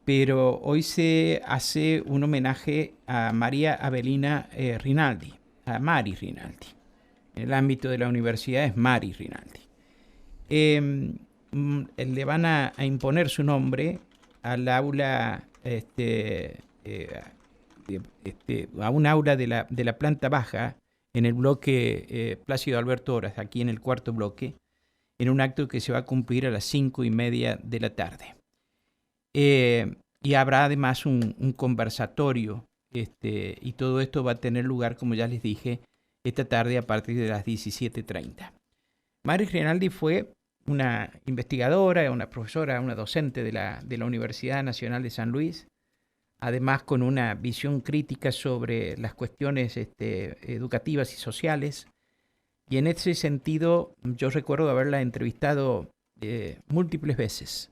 pero hoy se hace un homenaje a María Avelina Rinaldi, a Mari Rinaldi. En el ámbito de la universidad es Mari Rinaldi. Le van a imponer su nombre al aula, a un aula de la planta baja en el bloque Plácido Alberto Horas, aquí en el cuarto bloque, en un acto que se va a cumplir a las 5:30 de la tarde. Y habrá además un conversatorio, y todo esto va a tener lugar, como ya les dije, esta tarde a partir de las 17:30. Mari Rinaldi fue una investigadora, una profesora, una docente de la Universidad Nacional de San Luis, además con una visión crítica sobre las cuestiones educativas y sociales. Y en ese sentido, yo recuerdo haberla entrevistado múltiples veces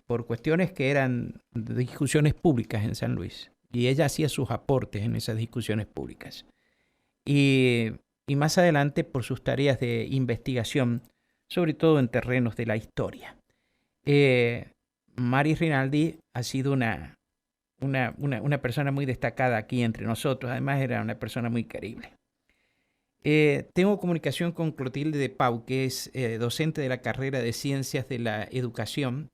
por cuestiones que eran discusiones públicas en San Luis. Y ella hacía sus aportes en esas discusiones públicas. Y, y más adelante por sus tareas de investigación, sobre todo en terrenos de la historia. Mari Rinaldi ha sido una persona muy destacada aquí entre nosotros, además era una persona muy querible. Tengo comunicación con Clotilde de Pau, que es docente de la carrera de Ciencias de la Educación,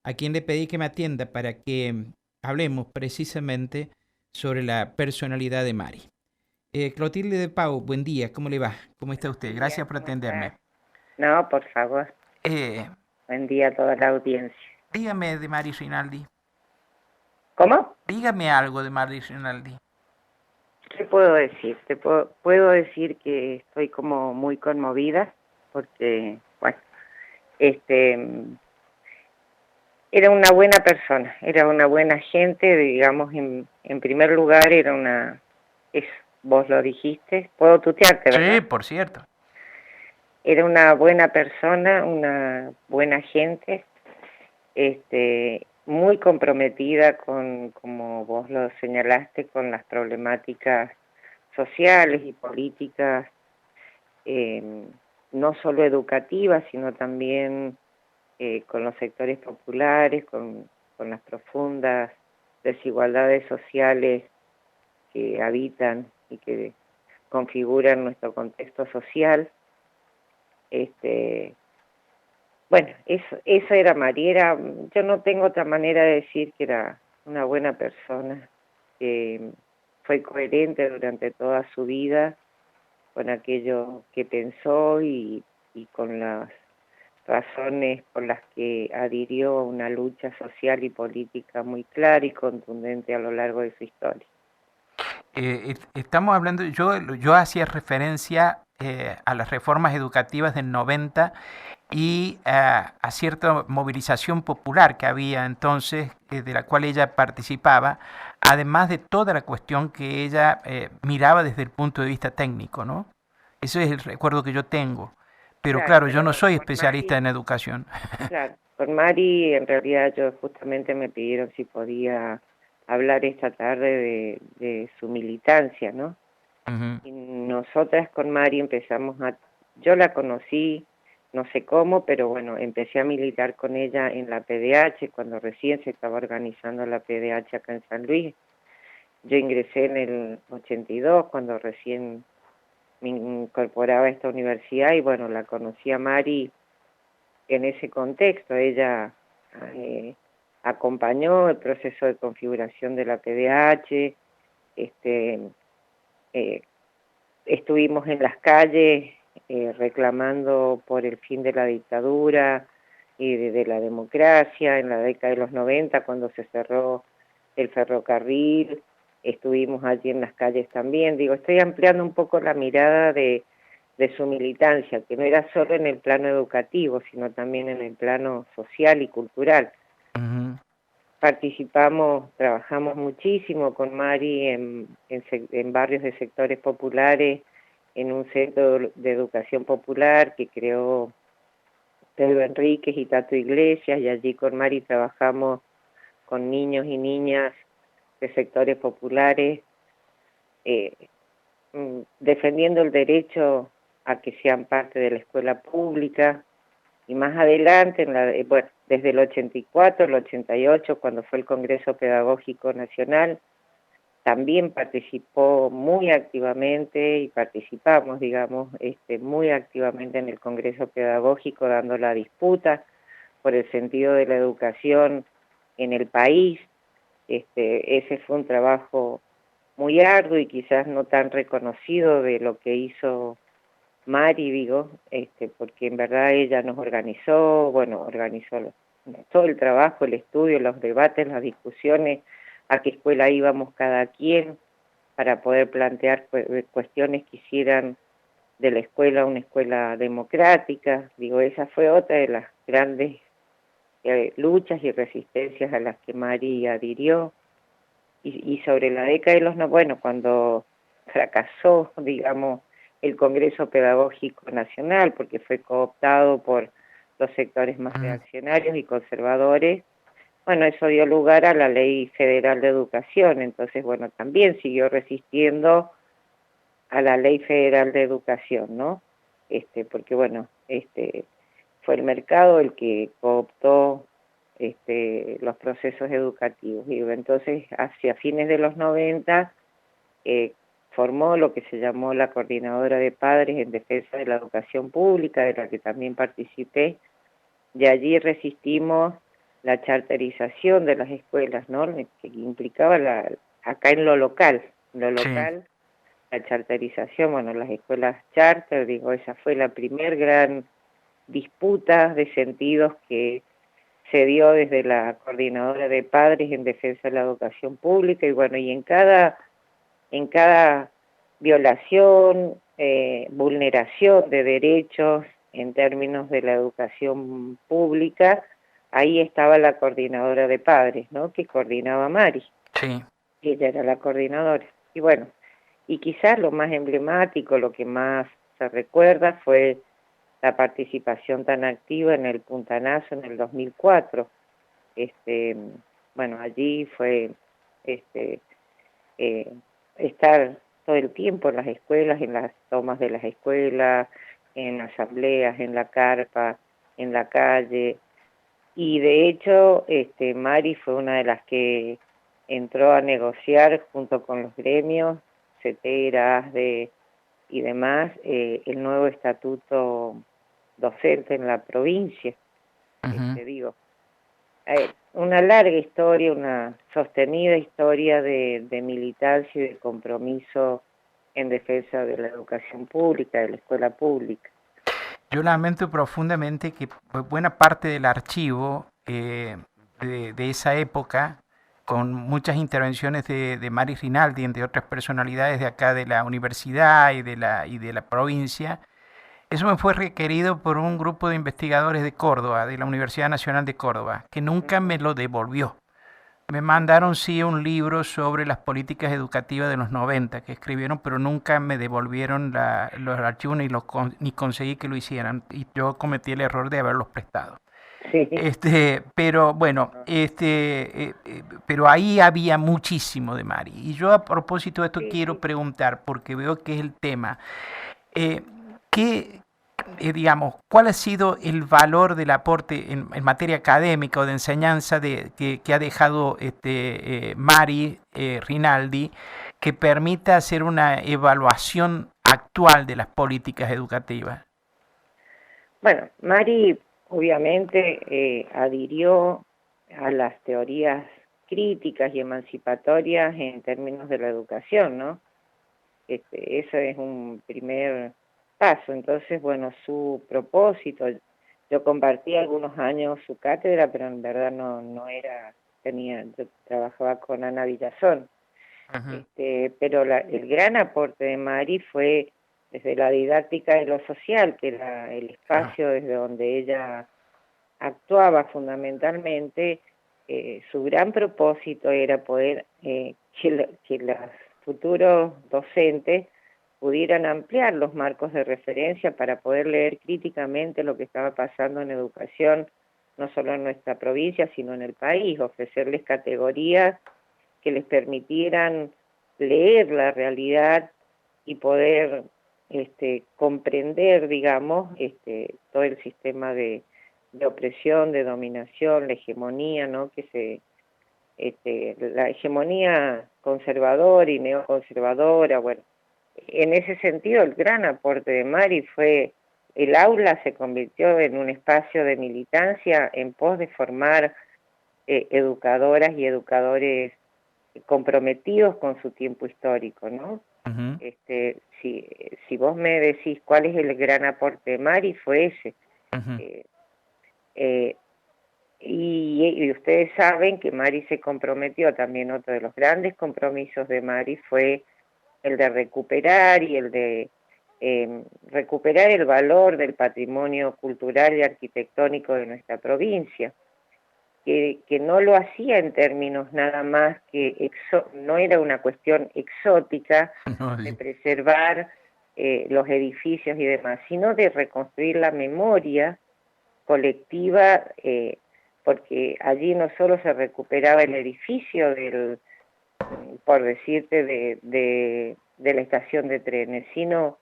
a quien le pedí que me atienda para que hablemos precisamente sobre la personalidad de Mari. Clotilde de Pau, buen día, ¿cómo le va? ¿Cómo está usted? Buen día, Gracias por ¿cómo atenderme. estás? No, por favor. Eh, Buen día a toda la audiencia. Dígame de Mari Rinaldi. ¿Cómo? Dígame algo de Mari Rinaldi. ¿Qué puedo decir? Puedo decir que estoy como muy conmovida porque, bueno, este, era una buena persona, era una buena gente, digamos, en primer lugar vos lo dijiste, puedo tutearte, Sí, ¿verdad? por cierto. Era una buena persona, una buena gente, muy comprometida con, como vos lo señalaste, con las problemáticas sociales y políticas, eh, no solo educativas, sino también con los sectores populares, con las profundas desigualdades sociales que habitan y que configuran nuestro contexto social. Bueno, eso era Mariera. Yo no tengo otra manera de decir que era una buena persona, que fue coherente durante toda su vida con aquello que pensó y con las razones por las que adhirió a una lucha social y política muy clara y contundente a lo largo de su historia. Estamos hablando, yo hacía referencia a las reformas educativas del 90 y a cierta movilización popular que había entonces, de la cual ella participaba, además de toda la cuestión que ella miraba desde el punto de vista técnico, ¿no? Ese es el recuerdo que yo tengo. Pero Claro, claro, yo no pero soy con especialista Mari, en educación. claro, con Mari en realidad yo justamente me pidieron si podía hablar esta tarde de su militancia, ¿no? Ujú. Y nosotras con Mari yo la conocí, no sé cómo, pero bueno, empecé a militar con ella en la PDH, cuando recién se estaba organizando la PDH acá en San Luis. Yo ingresé en el 82, cuando recién me incorporaba a esta universidad, y bueno, la conocí a Mari en ese contexto. Ella eh, acompañó el proceso de configuración de la PDH, este, eh, estuvimos en las calles reclamando por el fin de la dictadura y de la democracia en la década de los 90, cuando se cerró el ferrocarril. Estuvimos allí en las calles también. Digo, estoy ampliando un poco la mirada de su militancia, que no era solo en el plano educativo, sino también en el plano social y cultural. Ujú. Trabajamos muchísimo con Mari en barrios de sectores populares, en un centro de educación popular que creó Pedro Enríquez y Tato Iglesias, y allí con Mari trabajamos con niños y niñas de sectores populares, eh, defendiendo el derecho a que sean parte de la escuela pública, Y más adelante, bueno, desde el 84, el 88, cuando fue el Congreso Pedagógico Nacional, también participó muy activamente y participamos, digamos, muy activamente en el Congreso Pedagógico, dando la disputa por el sentido de la educación en el país. Ese fue un trabajo muy arduo y quizás no tan reconocido de lo que hizo Mari, digo, porque en verdad ella nos organizó, bueno, organizó todo el trabajo, el estudio, los debates, las discusiones, a qué escuela íbamos cada quien, para poder plantear cuestiones que hicieran de la escuela una escuela democrática. Digo, esa fue otra de las grandes luchas y resistencias a las que Mari adhirió. Y sobre la década de los 90, bueno, cuando fracasó, digamos, el Congreso Pedagógico Nacional, porque fue cooptado por los sectores más reaccionarios y conservadores, bueno, eso dio lugar a la Ley Federal de Educación. Entonces, bueno, también siguió resistiendo a la Ley Federal de Educación, ¿no? Porque, bueno, fue el mercado el que cooptó los procesos educativos. Y entonces, hacia fines de los 90, formó lo que se llamó la Coordinadora de Padres en Defensa de la Educación Pública, de la que también participé. De allí resistimos la charterización de las escuelas, ¿no? Que implicaba acá en lo local, Sí. la charterización, bueno, las escuelas charter, digo, esa fue la primer gran disputa de sentidos que se dio desde la Coordinadora de Padres en Defensa de la Educación Pública. Y bueno, y en cada violación, vulneración de derechos en términos de la educación pública, ahí estaba la Coordinadora de Padres, ¿no? Que coordinaba Mari. Sí. Ella era la coordinadora. Y bueno, y quizás lo más emblemático, lo que más se recuerda fue la participación tan activa en el Puntanazo en el 2004. Bueno, allí fue estar todo el tiempo en las escuelas, en las tomas de las escuelas, en asambleas, en la carpa, en la calle. Y de hecho, Mari fue una de las que entró a negociar junto con los gremios, CETERA, ASDE y demás, el nuevo estatuto docente en la provincia. Digo, una larga historia, una sostenida historia de militancia y de compromiso en defensa de la educación pública, de la escuela pública. Yo lamento profundamente que buena parte del archivo de esa época, con muchas intervenciones de Mari Rinaldi, entre otras personalidades de acá de la universidad y de la provincia, eso me fue requerido por un grupo de investigadores de Córdoba, de la Universidad Nacional de Córdoba, que nunca me lo devolvió. Me mandaron sí un libro sobre las políticas educativas de los 90 que escribieron, pero nunca me devolvieron los archivos ni conseguí que lo hicieran. Y yo cometí el error de haberlos prestado. Sí. Pero bueno, pero ahí había muchísimo de Mari. Y yo a propósito de esto quiero preguntar, porque veo que es el tema. ¿Qué, digamos, cuál ha sido el valor del aporte en materia académica o de enseñanza que ha dejado Mari Rinaldi, que permita hacer una evaluación actual de las políticas educativas? Bueno, Mari obviamente adhirió a las teorías críticas y emancipatorias en términos de la educación, ¿no? Eso es un primer paso. Entonces, bueno, su propósito, yo compartí algunos años su cátedra, pero en verdad no era, yo trabajaba con Ana Villazón. Pero el gran aporte de Mari fue desde la didáctica de lo social, que era el espacio desde donde ella actuaba fundamentalmente. Su gran propósito era poder que los futuros docentes pudieran ampliar los marcos de referencia para poder leer críticamente lo que estaba pasando en educación, no solo en nuestra provincia, sino en el país, ofrecerles categorías que les permitieran leer la realidad y poder comprender, digamos, todo el sistema de de opresión, de dominación, la hegemonía, ¿no? La hegemonía conservadora y neoconservadora, bueno, en ese sentido el gran aporte de Mari fue, el aula se convirtió en un espacio de militancia en pos de formar educadoras y educadores comprometidos con su tiempo histórico, ¿no? Ujú. Si vos me decís cuál es el gran aporte de Mari, fue ese. Ujú. Eh, eh, y ustedes saben que Mari se comprometió, también otro de los grandes compromisos de Mari fue el de recuperar y el de recuperar el valor del patrimonio cultural y arquitectónico de nuestra provincia, que no lo hacía en términos nada más que, no era una cuestión exótica No, de sí. preservar los edificios y demás, sino de reconstruir la memoria colectiva, porque allí no solo se recuperaba el edificio por decirte, de la estación de trenes, sino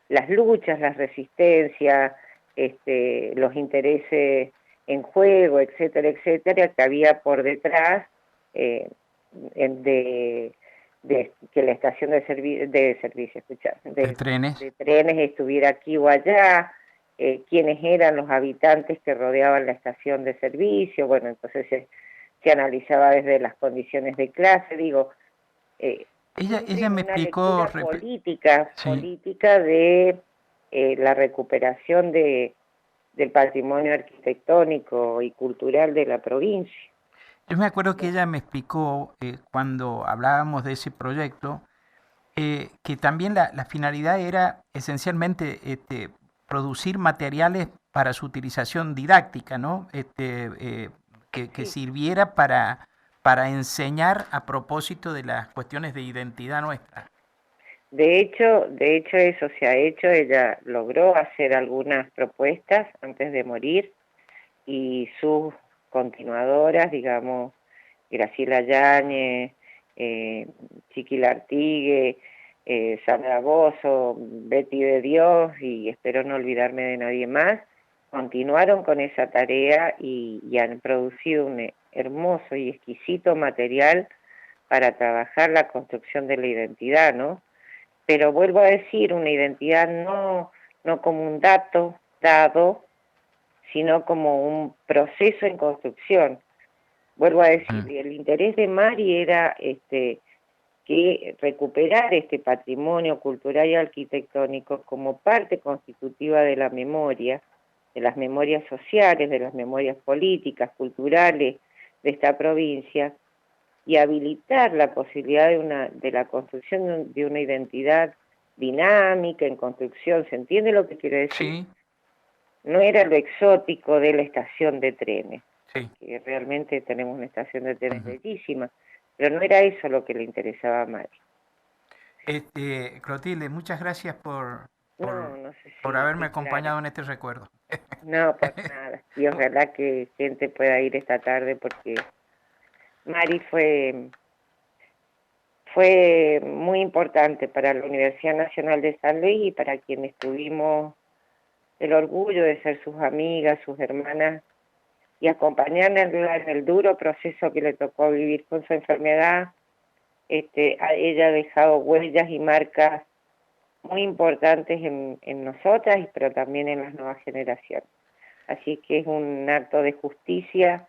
las luchas, las resistencias, los intereses en juego, etcétera, etcétera, que había por detrás de que la estación de servicio, De trenes. de trenes estuviera aquí o allá, quiénes eran los habitantes que rodeaban la estación de servicio, bueno, entonces se analizaba desde las condiciones de clase, digo, siempre Ella en me una explicó, lectura política, sí, de la recuperación del patrimonio arquitectónico y cultural de la provincia. yo me acuerdo que ella me explicó cuando hablábamos de ese proyecto, que también la finalidad era esencialmente producir materiales para su utilización didáctica, ¿no? Que Sí. sirviera para enseñar a propósito de las cuestiones de identidad nuestra. De hecho eso se ha hecho, ella logró hacer algunas propuestas antes de morir y sus continuadoras, digamos, Graciela Yáñez, Chiqui Lartigue, Sandra Bozo, Betty de Dios, y espero no olvidarme de nadie más, continuaron con esa tarea y han producido un hermoso y exquisito material para trabajar la construcción de la identidad, ¿no? Pero vuelvo a decir, una identidad no como un dato dado, sino como un proceso en construcción. Vuelvo a decir, Mm. el interés de Mari era que recuperar este patrimonio cultural y arquitectónico como parte constitutiva de la memoria, de las memorias sociales, de las memorias políticas, culturales de esta provincia, y habilitar la posibilidad de la construcción de una identidad dinámica, en construcción. ¿Se entiende lo que quiero decir? Sí, No era lo exótico de la estación de trenes, sí. que realmente tenemos una estación de trenes Ujú. bellísima, pero no era eso lo que le interesaba a Mari. Clotilde, muchas gracias No sé por si haberme fui clara. acompañado en este recuerdo. No, por nada. Y ojalá que gente pueda ir esta tarde porque Mari fue muy importante para la Universidad Nacional de San Luis y para quienes tuvimos el orgullo de ser sus amigas, sus hermanas y acompañarla en el duro proceso que le tocó vivir con su enfermedad. Ella ha dejado huellas y marcas muy importantes en nosotras, pero también en las nuevas generaciones. Así que es un acto de justicia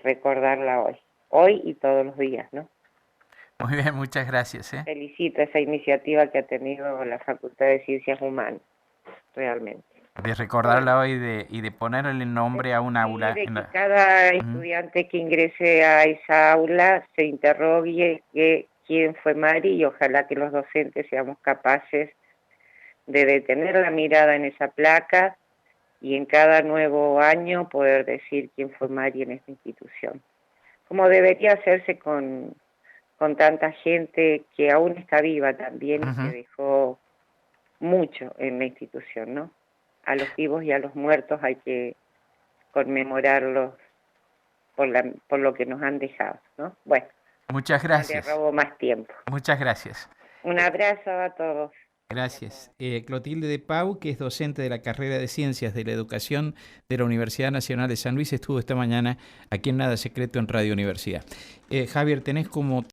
recordarla hoy y todos los días, ¿no? Muy bien, muchas gracias. Felicito esa iniciativa que ha tenido la Facultad de Ciencias Humanas, realmente. De Bueno, recordarla hoy y de ponerle el nombre a un sí, aula. de que cada Ujú. estudiante que ingrese a esa aula se interrogue quién fue Mari y ojalá que los docentes seamos capaces de detener la mirada en esa placa y en cada nuevo año poder decir quién fue Mari en esta institución. Como debería hacerse con tanta gente que aún está viva también y que Ujú. dejó mucho en la institución, ¿no? A los vivos y a los muertos hay que conmemorarlos por lo que nos han dejado, ¿no? Bueno, Muchas no le gracias. robo más tiempo. Muchas gracias. Un abrazo a todos. Gracias. Clotilde de Pau, que es docente de la carrera de Ciencias de la Educación de la Universidad Nacional de San Luis, estuvo esta mañana aquí en Nada Secreto en Radio Universidad. Javier, tenés como